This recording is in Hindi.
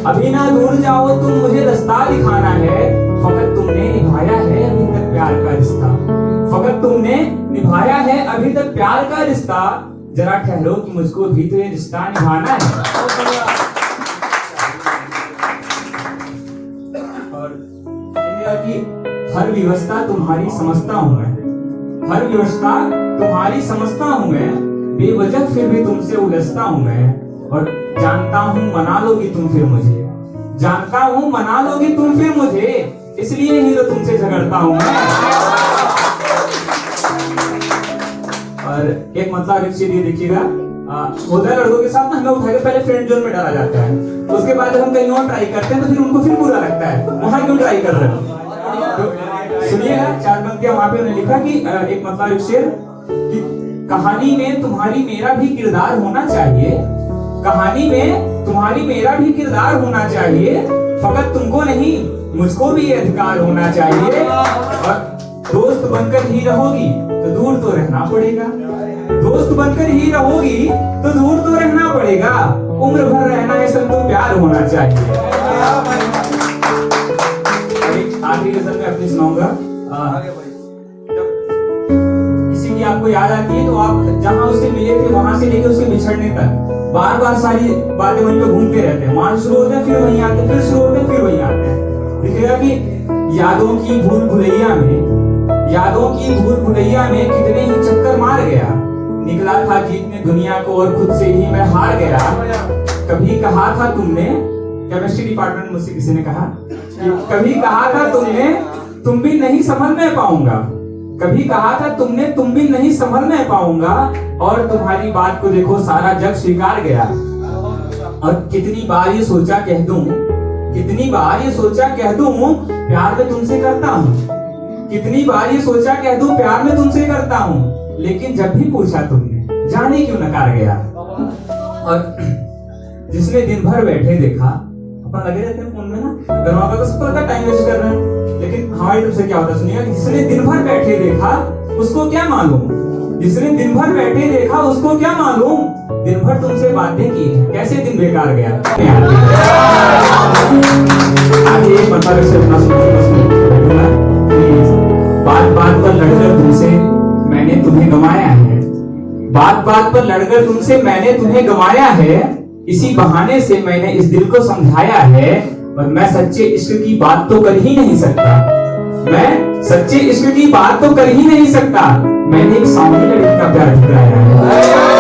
अभी ना दूर जाओ तुम, मुझे रास्ता दिखाना है। फकत तुमने निभाया है अभी तक प्यार का रिश्ता, फकत तुमने निभाया है अभी तक प्यार का रिश्ता। जरा ठहरो कि मुझको भी तो ये रिश्ता निभाना है। और कि हर व्यवस्था तुम्हारी समझता हूं मैं, हर व्यवस्था तुम्हारी समझता हूं मैं, बेवजह फिर भी तुमसे उलझता हूं मैं। और जानता हूं मना लोगी तुम फिर मुझे, जानता हूं मना लोगी तुम फिर मुझे, इसलिए ही तो तुमसे झगड़ता हूं मैं। और एक मतलब एक चीज ये देखिएगा, होता है लड़कों के साथ ना, हमें उठा के पहले फ्रेंड जोन में डाला जाता है, उसके बाद जब हम कहीं और ट्राई करते हैं तो फिर उनको फिर बुरा लगता है, वहां क्यों ट्राई कर रहे हो। तो सुनिएगा, 4 पंक्तियां वहां पे उन्होंने लिखा कि एक मतलब एक शेर कि कहानी में तुम्हारी मेरा भी किरदार होना चाहिए, कहानी में तुम्हारी मेरा भी किरदार होना चाहिए, फकत तुमको नहीं मुझको भी ये अधिकार होना चाहिए। और दोस्त बनकर ही रहोगी तो दूर तो रहना पड़ेगा, दोस्त बनकर ही रहोगी तो दूर तो रहना पड़ेगा, उम्र भर रहना है सब तो प्यार होना चाहिए। आखिरी गजल में अपनी सुनाऊंगा। किसी की आपको याद आती है तो आप जहां उससे मिले थे वहां से लेकर उसके बिछड़ने तक बार बार सारी बातें वहीं पे घूमते रहते हैं, वहां शुरू होते हैं फिर वहीं आते हैं, फिर शुरू होते हैं फिर वहीं आते हैं। देखिएगा कि यादों की भूल भुलैया में, यादों की भूल भुलैया में कितने ही चक्कर मार गया, निकला था जीतने दुनिया को और खुद से ही मैं हार गया। कभी कहा था तुमने, केमिस्ट्री डिपार्टमेंट मुझसे किसी ने कहा, कभी कहा था तुमने तुम भी नहीं संभल में पाऊंगा, कभी कहा था तुमने तुम भी नहीं संभल में पाऊंगा, और तुम्हारी बात को देखो सारा जग स्वीकार गया। और कितनी बार ये सोचा कह दूं, कितनी बार ये सोचा कह दूं प्यार में तुमसे करता हूं, कितनी बार ये सोचा कह दूं प्यार में तुमसे करता हूं, लेकिन जब भी पूछा तुमने जाने क्यों नकार गया। और जिसने दिन भर बैठे देखा, अपन लगे रहते हैं फोन में ना, घर वालों को सबको लगता टाइम वेस्ट कर रहे हैं, लेकिन हमारी तरफ से क्या होता है सुनिएगा, जिसने दिन भर बैठे देखा उसको क्या मालूम, जिसने दिन भर बैठे देखा उसको क्या मालूम, दिन भर तुमसे बातें की कैसे दिन बेकार गया। आगे एक मतलब से अपना बात बात पर लड़कर तुमसे मैंने तुम्हें गंवाया है, बात बात पर लड़कर तुमसे मैंने तुम्हें गंवाया है, इसी बहाने से मैंने इस दिल को समझाया है। और मैं सच्चे इश्क की बात तो कर ही नहीं सकता, मैं सच्चे इश्क की बात तो कर ही नहीं सकता, मैंने एक सामने लड़की का प्यार ठुकराया है।